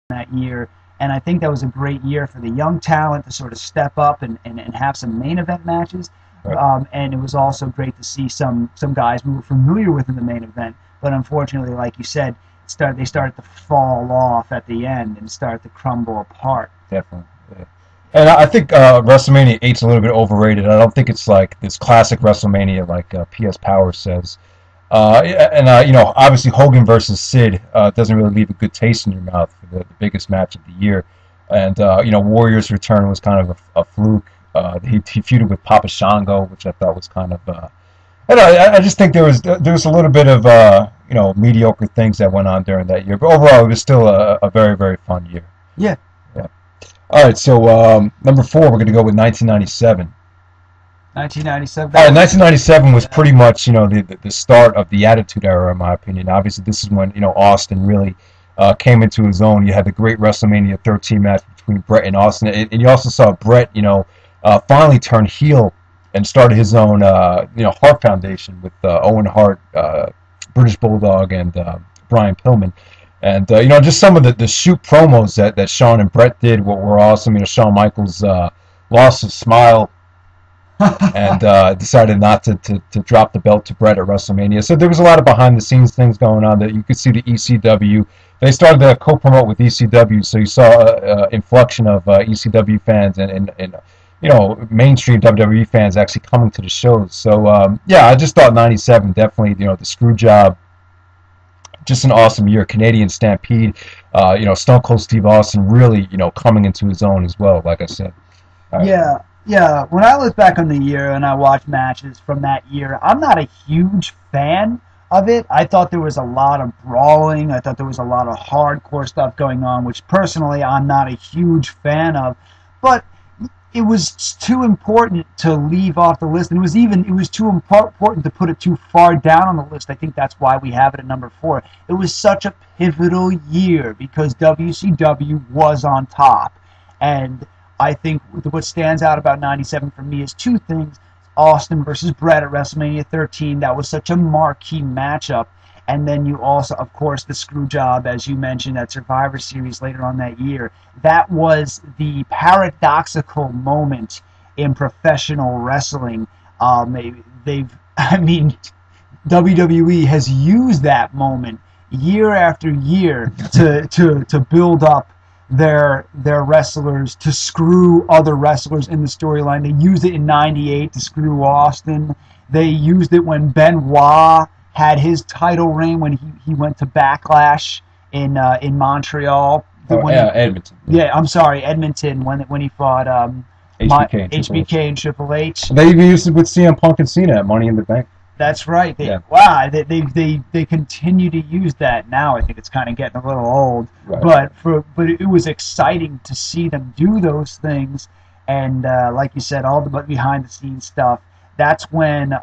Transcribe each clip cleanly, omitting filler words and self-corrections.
that year. And I think that was a great year for the young talent to sort of step up and have some main event matches. Right. And it was also great to see some guys we were familiar with in the main event. But unfortunately, like you said, they started to fall off at the end and start to crumble apart. Definitely. Yeah. And I think WrestleMania 8's a little bit overrated. I don't think it's like this classic WrestleMania like P.S. Power says. You know, obviously Hogan versus Sid doesn't really leave a good taste in your mouth for the biggest match of the year. And, you know, Warrior's return was kind of a fluke. He feuded with Papa Shango, which I thought was kind of... I just think there was a little bit of, you know, mediocre things that went on during that year. But overall, it was still a very, very fun year. Yeah. Yeah. All right, so number 4, we're going to go with 1997. 1997. 1997 was pretty much, you know, the start of the Attitude Era, in my opinion. Obviously, this is when, you know, Austin really came into his own. You had the great WrestleMania 13 match between Bret and Austin, and you also saw Bret, you know, finally turn heel and started his own, you know, Hart Foundation with Owen Hart, British Bulldog, and Brian Pillman. And, you know, just some of the shoot promos that Shawn and Bret did were awesome. You know, Shawn Michaels lost his smile and decided not to drop the belt to Bret at WrestleMania. So there was a lot of behind-the-scenes things going on that you could see the ECW. They started to co-promote with ECW, so you saw an inflection of ECW fans and you know, mainstream WWE fans actually coming to the shows. So, yeah, I just thought 97 definitely, you know, the screw job, just an awesome year. Canadian Stampede, you know, Stone Cold Steve Austin really, you know, coming into his own as well, like I said. Yeah. Yeah, when I look back on the year and I watch matches from that year, I'm not a huge fan of it. I thought there was a lot of brawling. I thought there was a lot of hardcore stuff going on, which personally I'm not a huge fan of. But it was too important to leave off the list, and it was too important to put it too far down on the list. I think that's why we have it at number 4. It was such a pivotal year because WCW was on top, and I think what stands out about 97 for me is 2 things. Austin versus Bret at WrestleMania 13. That was such a marquee matchup. And then you also, of course, the screw job, as you mentioned, at Survivor Series later on that year. That was the paradoxical moment in professional wrestling. WWE has used that moment year after year to build up their wrestlers, to screw other wrestlers in the storyline. They used it in '98 to screw Austin. They used it when Benoit had his title reign when he went to Backlash in Montreal. Edmonton. Yeah, I'm sorry, Edmonton, when he fought HBK and Triple H. They even used it with CM Punk and Cena at Money in the Bank. That's right. Wow, they continue to use that now. I think it's kind of getting a little old, right. But it was exciting to see them do those things, and like you said, all the behind the scenes stuff. That's when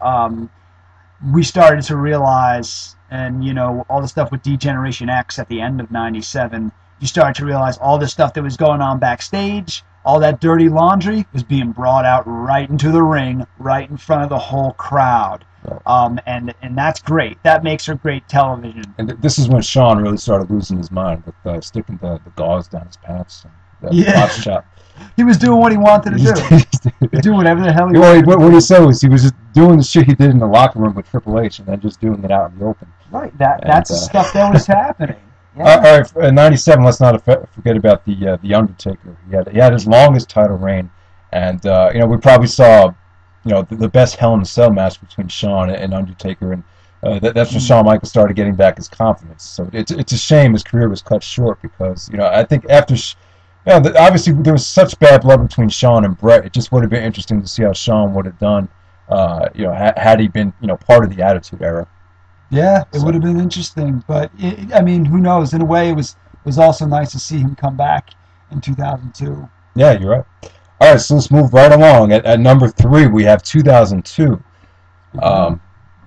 we started to realize, and you know, all the stuff with D-Generation X at the end of '97. You started to realize all the stuff that was going on backstage. All that dirty laundry was being brought out right into the ring, right in front of the whole crowd. And that's great. That makes for great television. And this is when Shawn really started losing his mind with sticking the gauze down his pants. And he was doing what he wanted to do. Doing whatever the hell he wanted. What he said was he was just doing the shit he did in the locker room with Triple H and then just doing it out in the open. Right. That's the stuff that was happening. Yeah. All right, 97. Let's not forget about the Undertaker. He had his longest title reign, and you know, we probably saw, you know, the best Hell in a Cell match between Shawn and Undertaker, and that's when Shawn Michaels started getting back his confidence. So it's a shame his career was cut short because, you know, I think after, you know, obviously there was such bad blood between Shawn and Bret. It just would have been interesting to see how Shawn would have done, you know, had he been, you know, part of the Attitude Era. Yeah, it would have been interesting, but I mean, who knows? In a way, it was also nice to see him come back in 2002. Yeah, you're right. All right, so let's move right along. At number 3, we have 2002. Yeah.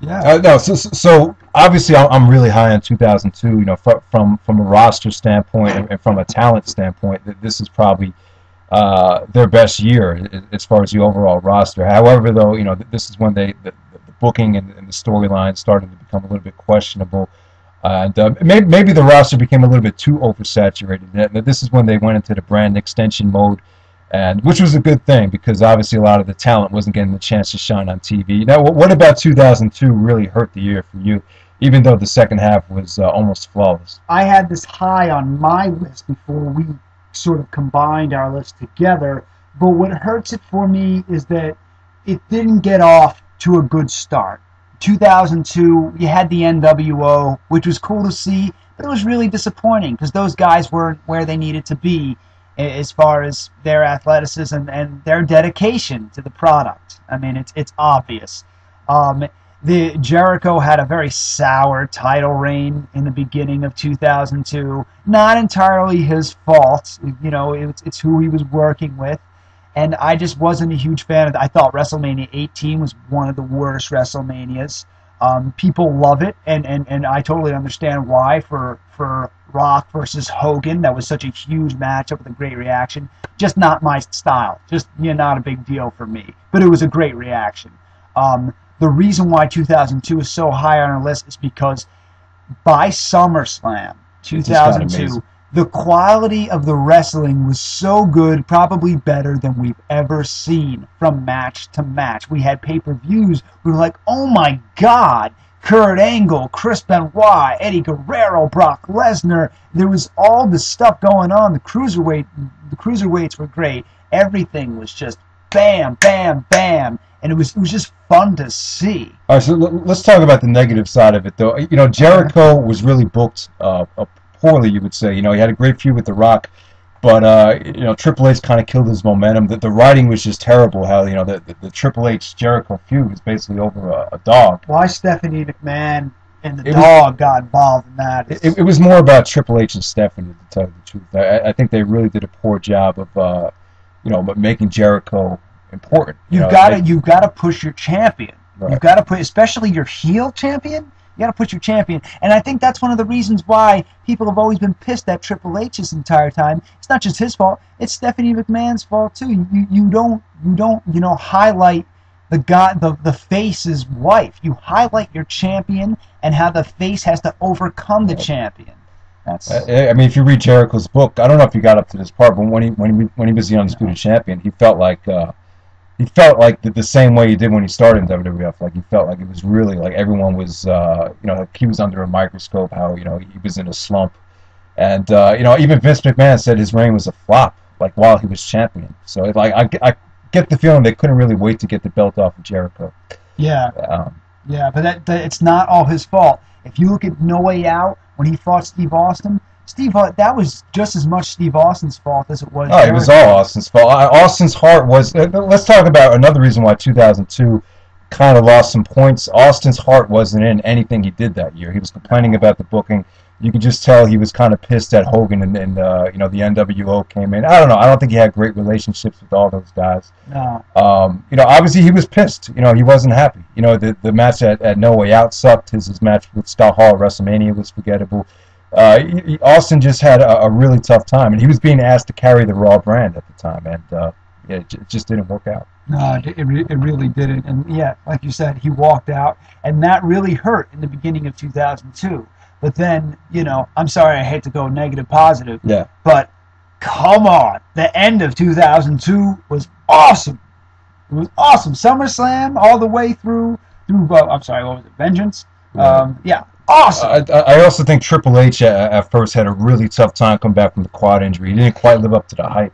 No, so obviously I'm really high on 2002. You know, from a roster standpoint and from a talent standpoint, this is probably their best year as far as the overall roster. However, though, you know, this is when the booking and the storyline started to become a little bit questionable. And maybe the roster became a little bit too oversaturated. This is when they went into the brand extension mode, and which was a good thing because obviously a lot of the talent wasn't getting the chance to shine on TV. Now, what about 2002 really hurt the year for you, even though the second half was almost flawless? I had this high on my list before we sort of combined our list together, but what hurts it for me is that it didn't get off to a good start. 2002, you had the NWO, which was cool to see, but it was really disappointing because those guys weren't where they needed to be as far as their athleticism and their dedication to the product. I mean, it's obvious. The Jericho had a very sour title reign in the beginning of 2002. Not entirely his fault, you know. It's who he was working with. And I just wasn't a huge fan of it. I thought WrestleMania 18 was one of the worst WrestleManias. People love it, and I totally understand why. For Rock versus Hogan, that was such a huge matchup with a great reaction. Just not my style. Just not a big deal for me. But it was a great reaction. The reason why 2002 is so high on our list is because by SummerSlam 2002, the quality of the wrestling was so good, probably better than we've ever seen from match to match. We had pay-per-views. We were like, oh my God, Kurt Angle, Chris Benoit, Eddie Guerrero, Brock Lesnar. There was all this stuff going on. The cruiserweights were great. Everything was just bam, bam, bam. And it was just fun to see. All right, so let's talk about the negative side of it, though. Jericho was really booked poorly, you would say. He had a great feud with The Rock, but Triple H kind of killed his momentum. The writing was just terrible. How the Triple H Jericho feud was basically over a dog. Why Stephanie McMahon and the dog got involved in that? It was more about Triple H and Stephanie, to tell you the truth. I think they really did a poor job of making Jericho important. You've got to push your champion. Right. You've got to put, especially your heel champion. You got to push your champion, and I think that's one of the reasons why people have always been pissed at Triple H this entire time. It's not just his fault; it's Stephanie McMahon's fault too. You don't highlight the face's wife. You highlight your champion and how the face has to overcome the champion. I mean, if you read Jericho's book, I don't know if you got up to this part, but when he was the undisputed champion, he felt like the same way he did when he started in WWF. Like he felt like it was really like everyone was, like he was under a microscope. How he was in a slump, and even Vince McMahon said his reign was a flop. Like while he was champion. So I get the feeling they couldn't really wait to get the belt off of Jericho. Yeah. But that it's not all his fault. If you look at No Way Out when he fought Steve Austin. That was just as much Steve Austin's fault as it was. Oh, it was all Austin's fault. Austin's heart was. Let's talk about another reason why 2002 kind of lost some points. Austin's heart wasn't in anything he did that year. He was complaining about the booking. You could just tell he was kind of pissed at Hogan and the NWO came in. I don't know. I don't think he had great relationships with all those guys. No. Obviously he was pissed. He wasn't happy. The match at No Way Out sucked. His match with Scott Hall at WrestleMania was forgettable. Austin just had a really tough time, and he was being asked to carry the Raw brand at the time, and it just didn't work out. No, it really didn't. And yeah, like you said, he walked out, and that really hurt in the beginning of 2002. But then, I'm sorry, I hate to go negative positive. Yeah. But come on, the end of 2002 was awesome. It was awesome. SummerSlam all the way through. I'm sorry, what was it? Vengeance. Yeah. Awesome. I also think Triple H at first had a really tough time coming back from the quad injury. He didn't quite live up to the hype,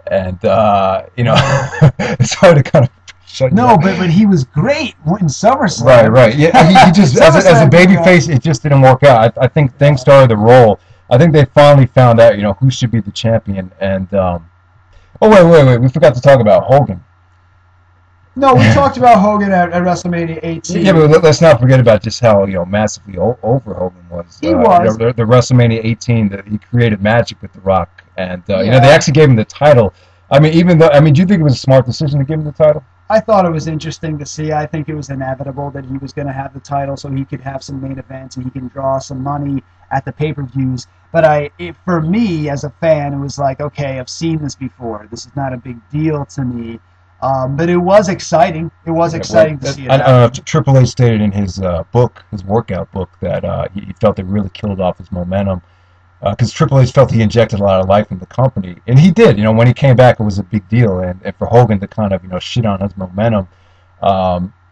and it's hard to kind of shut. No, but he was great in SummerSlam. Right. Yeah, he just as a babyface, it just didn't work out. I think things started to roll. I think they finally found out, who should be the champion. And wait, we forgot to talk about Hogan. No, we talked about Hogan at WrestleMania 18. Yeah, but let's not forget about just how massively over Hogan was. He was. The WrestleMania 18 that he created magic with The Rock, and they actually gave him the title. I mean, do you think it was a smart decision to give him the title? I thought it was interesting to see. I think it was inevitable that he was going to have the title so he could have some main events and he can draw some money at the pay-per-views. But for me as a fan, it was like, okay, I've seen this before. This is not a big deal to me. But it was exciting. It was exciting to see it happen. Triple H stated in his book, his workout book, that he felt it really killed off his momentum. Because Triple H felt he injected a lot of life in the company, and he did. When he came back, it was a big deal, and for Hogan to kind of shit on his momentum,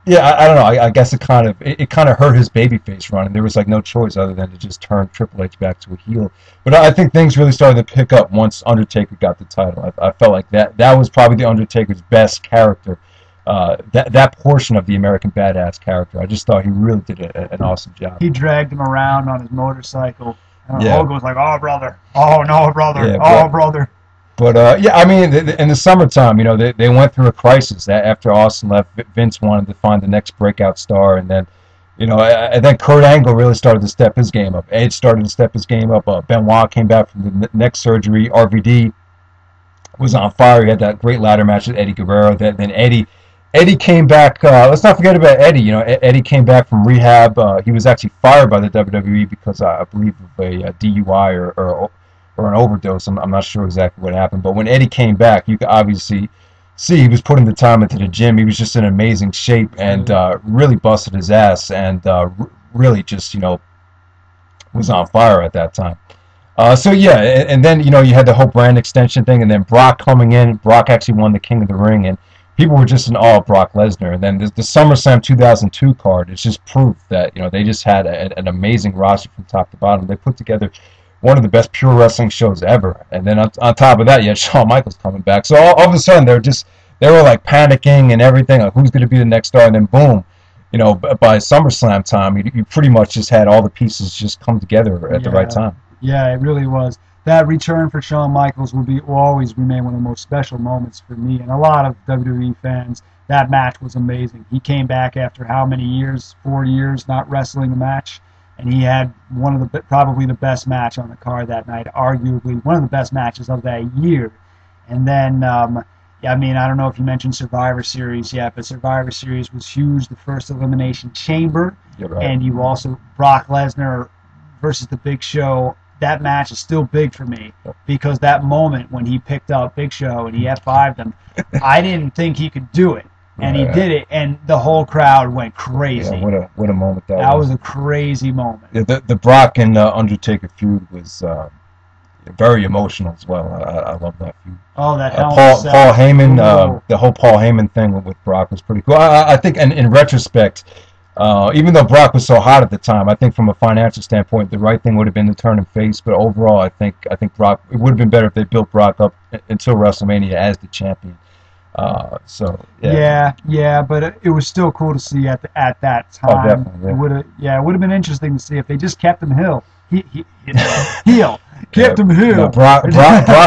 yeah, I don't know. I guess it kind of hurt his babyface run, and there was like no choice other than to just turn Triple H back to a heel. But I think things really started to pick up once Undertaker got the title. I felt like that was probably the Undertaker's best character. That portion of the American Badass character, I just thought he really did an awesome job. He dragged him around on his motorcycle. Yeah. Hogan was like, "Oh, brother. Oh, no, brother. Yeah, oh, brother." But yeah, I mean, in the summertime, they went through a crisis. After Austin left, Vince wanted to find the next breakout star, and then, and then Kurt Angle really started to step his game up. Edge started to step his game up. Benoit came back from the neck surgery. RVD was on fire. He had that great ladder match with Eddie Guerrero. Then Eddie came back. Let's not forget about Eddie. Eddie came back from rehab. He was actually fired by the WWE because I believe of a DUI or an overdose. I'm not sure exactly what happened. But when Eddie came back, you could obviously see he was putting the time into the gym. He was just in amazing shape and really busted his ass and really just was on fire at that time. So yeah, and then you had the whole brand extension thing, and then Brock coming in. Brock actually won the King of the Ring, and people were just in awe of Brock Lesnar. And then the SummerSlam 2002 card is just proof that they just had an amazing roster from top to bottom. They put together one of the best pure wrestling shows ever. And then on top of that, you had Shawn Michaels coming back. So all of a sudden, they were like panicking and everything, like who's going to be the next star. And then boom, by SummerSlam time, you pretty much just had all the pieces just come together at the right time. Yeah, it really was. That return for Shawn Michaels will always remain one of the most special moments for me and a lot of WWE fans. That match was amazing. He came back after how many years? 4 years not wrestling a match, and he had one of probably the best match on the card that night, arguably one of the best matches of that year. And then, I mean, I don't know if you mentioned Survivor Series yet, but Survivor Series was huge. The first Elimination Chamber, right. And you also Brock Lesnar versus the Big Show. That match is still big for me because that moment when he picked up Big Show and he F5'd him, I didn't think he could do it, and he did it, and the whole crowd went crazy. Yeah, what a moment that was. That was a crazy moment. Yeah, the Brock and Undertaker feud was very emotional as well. I love that feud. Oh, that Paul Heyman, the whole Paul Heyman thing with Brock was pretty cool. I think, and in retrospect, even though Brock was so hot at the time, I think from a financial standpoint, the right thing would have been to turn him face. But overall, I think Brock. It would have been better if they built Brock up until WrestleMania as the champion. So yeah, but it was still cool to see at that time. Oh, definitely. Yeah. It would have been interesting to see if they just kept him heel. Kept him heel. No, Brock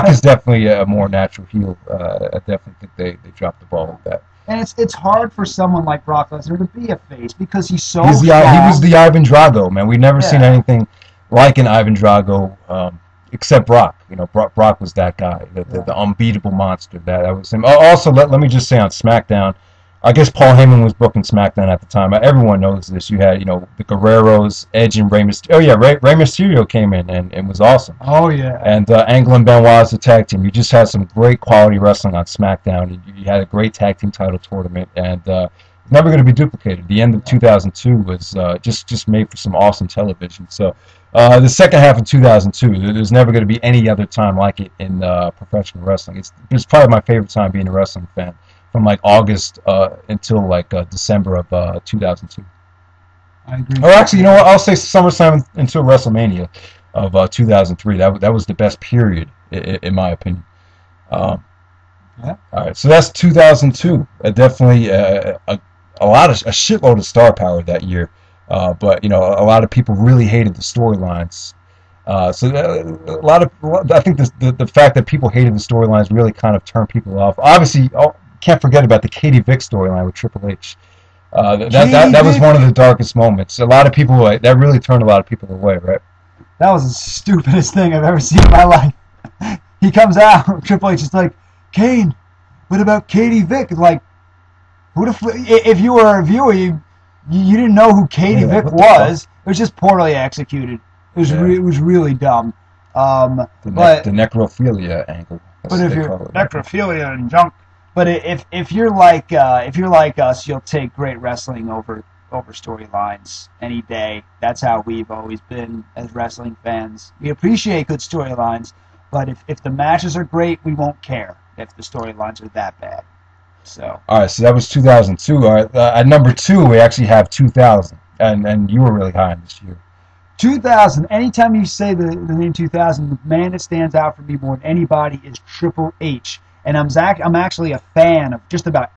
is definitely a more natural heel. I definitely think they dropped the ball with that. And it's hard for someone like Brock Lesnar to be a face because he's so strong. He was the Ivan Drago, man. We've never seen anything like an Ivan Drago except Brock. Brock was that guy, the unbeatable monster. That was him. Also, let me just say on SmackDown, I guess Paul Heyman was booking SmackDown at the time. Everyone knows this. You had, the Guerreros, Edge, and Rey Mysterio. Oh, yeah, Rey Mysterio came in and was awesome. Oh, yeah. And Angle and Benoit as a tag team. You just had some great quality wrestling on SmackDown. You had a great tag team title tournament, and it's never going to be duplicated. The end of 2002 was just made for some awesome television. So the second half of 2002, there's never going to be any other time like it in professional wrestling. It's probably my favorite time being a wrestling fan. From like August until like December of 2002. I agree. Or actually, you know what? I'll say SummerSlam until WrestleMania of 2003. That was the best period, in my opinion. Yeah. All right, so that's 2002. Definitely a shitload of star power that year. But a lot of people really hated the storylines. So I think the fact that people hated the storylines really kind of turned people off. Obviously. Can't forget about the Katie Vick storyline with Triple H. That was one of the darkest moments. A lot of people that really turned a lot of people away, right? That was the stupidest thing I've ever seen in my life. He comes out, Triple H is like, Kane, what about Katie Vick? Like, if you were a viewer, you didn't know who Katie Vick was. It was just poorly executed. It was really dumb. The necrophilia angle. But if you're necrophilia and junk, But if you're like us, you'll take great wrestling over storylines any day. That's how we've always been as wrestling fans. We appreciate good storylines, but if the matches are great, we won't care if the storylines are that bad. So All right, so that was 2002. All right, at number two, we actually have 2000, and you were really high in this year. 2000. Anytime you say the name 2000, the man that stands out for me more than anybody is Triple H. And I'm actually a fan of just about